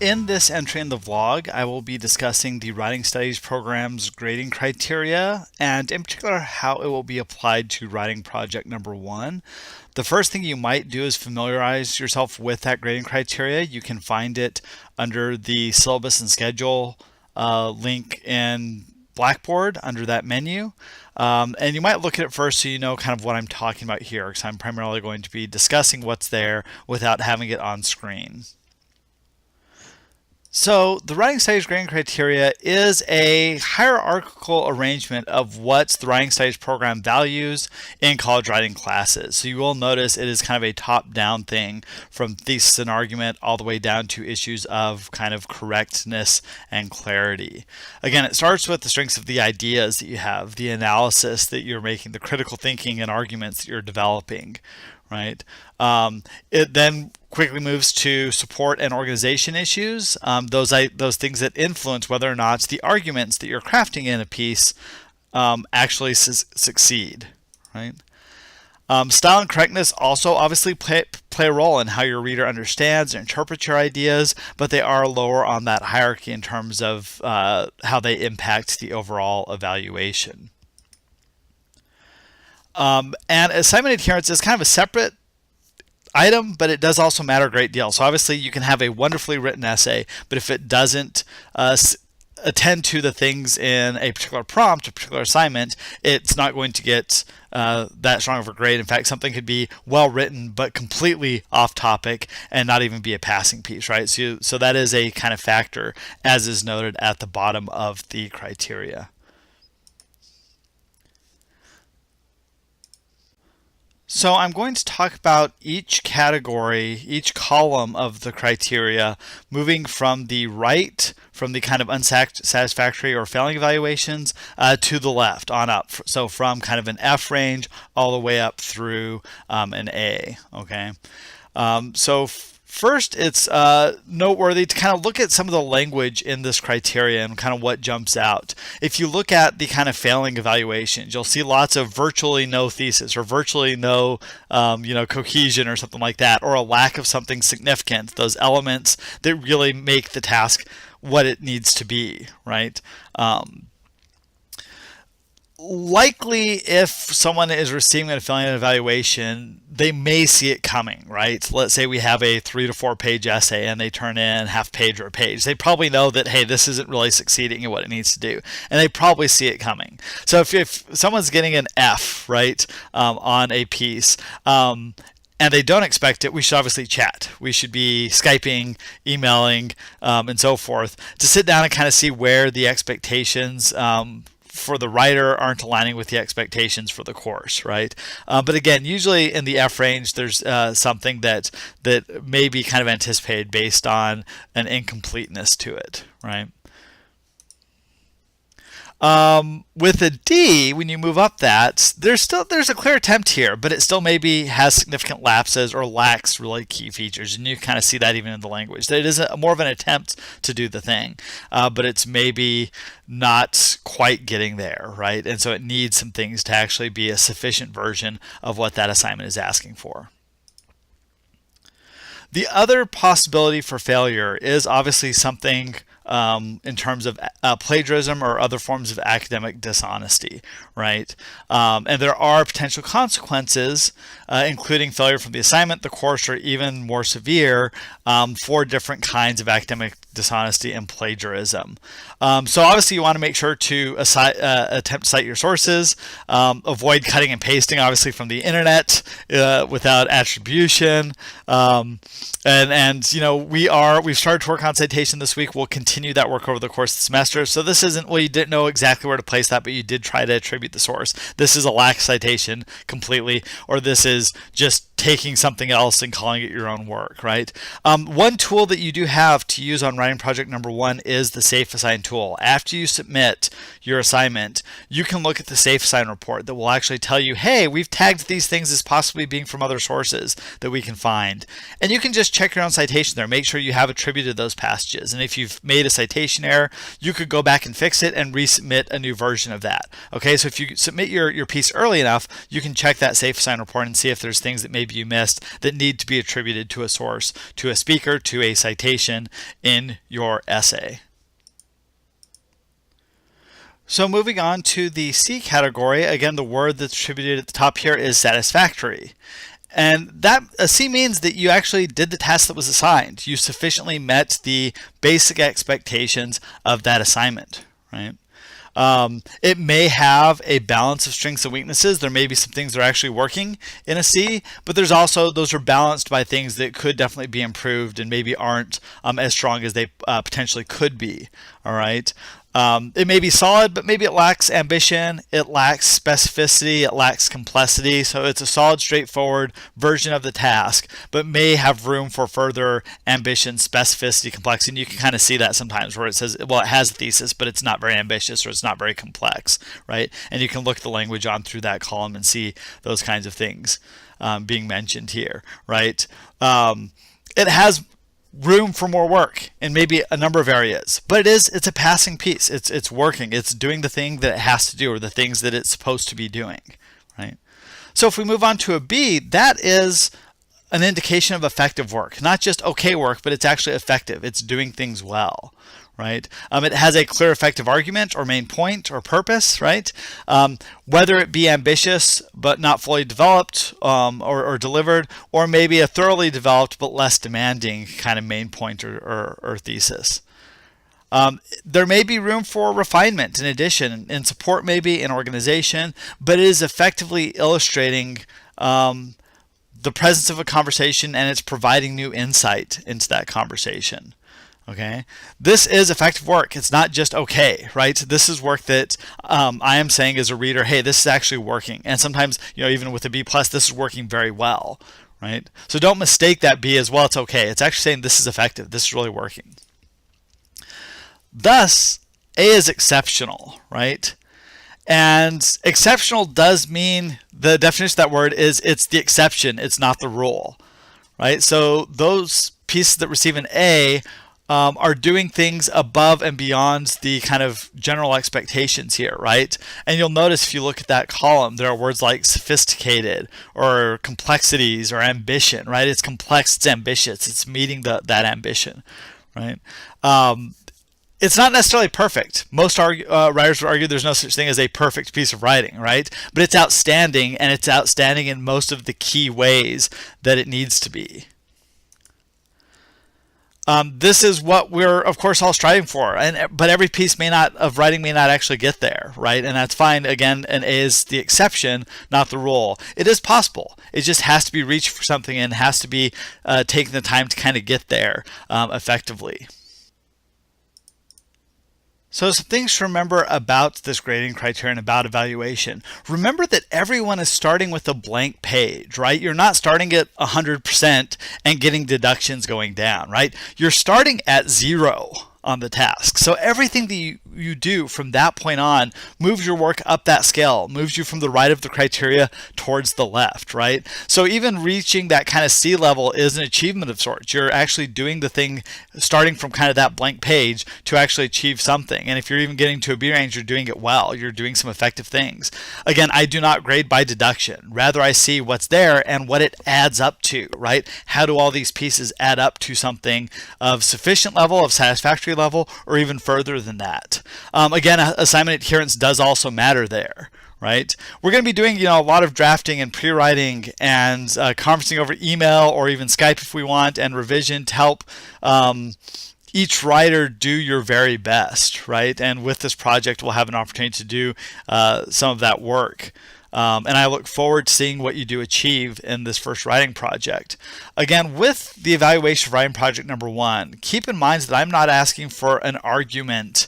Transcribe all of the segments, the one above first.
In this entry in the vlog, I will be discussing the Writing Studies program's grading criteria and in particular how it will be applied to writing project number 1. The first thing you might do is familiarize yourself with that grading criteria. You can find it under the syllabus and schedule link in Blackboard under that menu. And you might look at it first so you know kind of what I'm talking about here, because I'm primarily going to be discussing what's there without having it on screen. So the Writing Studies grading criteria is a hierarchical arrangement of what the Writing Studies program values in college writing classes. So you will notice it is kind of a top-down thing from thesis and argument all the way down to issues of kind of correctness and clarity. Again, it starts with the strengths of the ideas that you have, the analysis that you're making, the critical thinking and arguments that you're developing, right? It then quickly moves to support and organization issues, those things that influence whether or not the arguments that you're crafting in a piece actually succeed, right? Style and correctness also obviously play a role in how your reader understands and interprets your ideas, but they are lower on that hierarchy in terms of how they impact the overall evaluation. And assignment adherence is kind of a separate item, but it does also matter a great deal. So obviously you can have a wonderfully written essay, but if it doesn't attend to the things in a particular prompt, a particular assignment, it's not going to get that strong of a grade. In fact, something could be well written but completely off topic and not even be a passing piece, right? So that is a kind of factor, as is noted at the bottom of the criteria. So I'm going to talk about each category, each column of the criteria, moving from the right, from the kind of unsatisfactory or failing evaluations, to the left on up. So from kind of an F range all the way up through an A, okay? First, it's noteworthy to kind of look at some of the language in this criteria and kind of what jumps out. If you look at the kind of failing evaluations, you'll see lots of virtually no thesis or virtually no cohesion or something like that, or a lack of something significant, those elements that really make the task what it needs to be, right? Likely, if someone is receiving a failing evaluation, they may see it coming, right? Let's say we have a 3 to 4 page essay and they turn in half page or a page. They probably know that, hey, this isn't really succeeding in what it needs to do, and they probably see it coming. So if someone's getting an F, right, on a piece, and they don't expect it, we should obviously chat. We should be Skyping, emailing, and so forth to sit down and kind of see where the expectations for the writer aren't aligning with the expectations for the course, right? But again, usually in the F range, there's something that may be kind of anticipated based on an incompleteness to it, right? With a D, when you move up that, there's a clear attempt here, but it still maybe has significant lapses or lacks really key features, and you kind of see that even in the language. That it is more of an attempt to do the thing, but it's maybe not quite getting there, right? And so it needs some things to actually be a sufficient version of what that assignment is asking for. The other possibility for failure is obviously something in terms of plagiarism or other forms of academic dishonesty, right? And there are potential consequences, including failure from the assignment, the course, or even more severe for different kinds of academic dishonesty and plagiarism. So obviously you want to make sure to attempt to cite your sources, avoid cutting and pasting obviously from the internet without attribution, and we've started to work on citation this week. We'll continue that work over the course of the semester. So this isn't, well, you didn't know exactly where to place that, but you did try to attribute the source. This is a lax citation completely, or this is just taking something else and calling it your own work, right? One tool that you do have to use on writing project number 1 is the Safe Assign tool. After you submit your assignment, you can look at the Safe Assign report that will actually tell you, hey, we've tagged these things as possibly being from other sources that we can find. And you can just check your own citation there, make sure you have attributed those passages. And if you've made a citation error, you could go back and fix it and resubmit a new version of that. Okay, so if you submit your piece early enough, you can check that Safe Assign report and see if there's things that maybe you missed that need to be attributed to a source, to a speaker, to a citation in your essay. So moving on to the C category, again, the word that's attributed at the top here is satisfactory. And that a C means that you actually did the task that was assigned. You sufficiently met the basic expectations of that assignment, right? It may have a balance of strengths and weaknesses. There may be some things that are actually working in a C, but there's also, those are balanced by things that could definitely be improved and maybe aren't as strong as they potentially could be, all right? It may be solid, but maybe it lacks ambition, it lacks specificity, it lacks complexity. So it's a solid, straightforward version of the task, but may have room for further ambition, specificity, complexity. And you can kind of see that sometimes where it says, well, it has a thesis, but it's not very ambitious or it's not very complex, right? And you can look the language on through that column and see those kinds of things being mentioned here, right? It has room for more work in maybe a number of areas, but it's a passing piece. It's working. It's doing the thing that it has to do, or the things that it's supposed to be doing, right? So if we move on to a B, that is an indication of effective work, not just okay work, but it's actually effective. It's doing things well, right? It has a clear, effective argument or main point or purpose, right? Whether it be ambitious but not fully developed or delivered, or maybe a thoroughly developed but less demanding kind of main point or thesis. There may be room for refinement in addition, in support maybe, in organization, but it is effectively illustrating the presence of a conversation, and it's providing new insight into that conversation. Okay, this is effective work. It's not just okay, right? This is work that I am saying as a reader, hey, this is actually working. And sometimes, even with a B+, this is working very well, right? So don't mistake that B as, well, it's okay. It's actually saying this is effective. This is really working. Thus, A is exceptional, right? And exceptional does mean, the definition of that word is it's the exception, it's not the rule, right? So those pieces that receive an A are doing things above and beyond the kind of general expectations here, right? And you'll notice if you look at that column, there are words like sophisticated or complexities or ambition, right? It's complex, it's ambitious, it's meeting that ambition, right? It's not necessarily perfect. Most writers would argue there's no such thing as a perfect piece of writing, right? But it's outstanding, and it's outstanding in most of the key ways that it needs to be. This is what we're, of course, all striving for, but every piece of writing may not actually get there, right? And that's fine. Again, an A is the exception, not the rule. It is possible. It just has to be reached for something and has to be taking the time to kind of get there effectively. So some things to remember about this grading criterion, about evaluation. Remember that everyone is starting with a blank page, right? You're not starting at 100% and getting deductions going down, right? You're starting at 0 on the task. So everything that you do from that point on moves your work up that scale, moves you from the right of the criteria towards the left, right? So even reaching that kind of C level is an achievement of sorts. You're actually doing the thing, starting from kind of that blank page to actually achieve something. And if you're even getting to a B range, you're doing it well. You're doing some effective things. Again, I do not grade by deduction. Rather, I see what's there and what it adds up to, right? How do all these pieces add up to something of sufficient level, of satisfactory level, or even further than that? Again, assignment adherence does also matter there, right? We're going to be doing, a lot of drafting and pre-writing and conferencing over email or even Skype if we want, and revision to help each writer do your very best, right? And with this project, we'll have an opportunity to do some of that work. And I look forward to seeing what you do achieve in this first writing project. Again, with the evaluation of writing project number 1, keep in mind that I'm not asking for an argument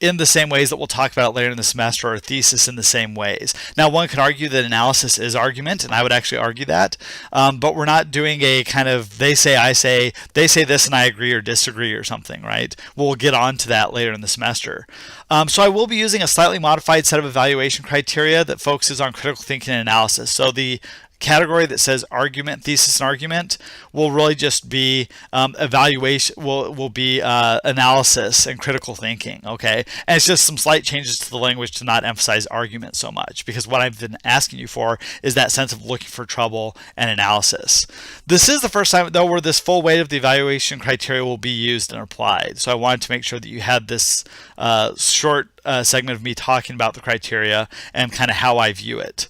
in the same ways that we'll talk about later in the semester, or thesis in the same ways. Now, one can argue that analysis is argument, and I would actually argue that, but we're not doing a kind of they say, I say, they say this and I agree or disagree or something, right? We'll get on to that later in the semester. So I will be using a slightly modified set of evaluation criteria that focuses on critical thinking and analysis. So the category that says argument, thesis, and argument will really just be evaluation, will be analysis and critical thinking, okay? And it's just some slight changes to the language to not emphasize argument so much, because what I've been asking you for is that sense of looking for trouble and analysis. This is the first time, though, where this full weight of the evaluation criteria will be used and applied. So I wanted to make sure that you had this short segment of me talking about the criteria and kind of how I view it.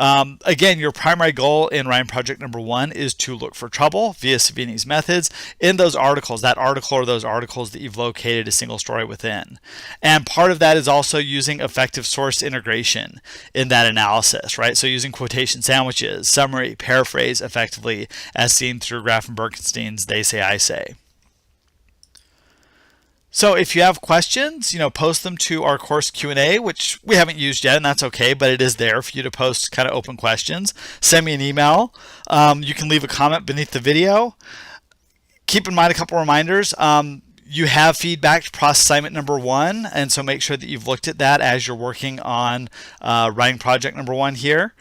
Again, your primary goal in writing project number 1 is to look for trouble via Savini's methods in those articles, that article or those articles that you've located a single story within. And part of that is also using effective source integration in that analysis, right? So using quotation sandwiches, summary, paraphrase effectively, as seen through Graff and Berkenstein's They Say, I Say. So if you have questions, post them to our course Q&A, which we haven't used yet, and that's okay, but it is there for you to post kind of open questions. Send me an email. You can leave a comment beneath the video. Keep in mind a couple reminders. You have feedback to process assignment number 1, and so make sure that you've looked at that as you're working on writing project number 1 here.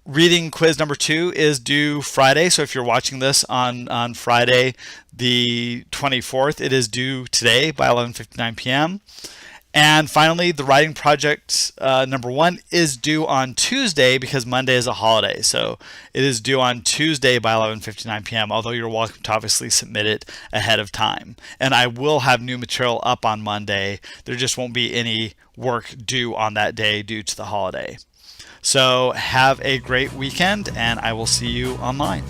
Reading quiz number 2 is due Friday, so if you're watching this on Friday the 24th, it is due today by 11:59 p.m. And finally, the writing project number 1 is due on Tuesday because Monday is a holiday, so it is due on Tuesday by 11:59 p.m., although you're welcome to obviously submit it ahead of time. And I will have new material up on Monday. There just won't be any work due on that day due to the holiday. So have a great weekend, and I will see you online.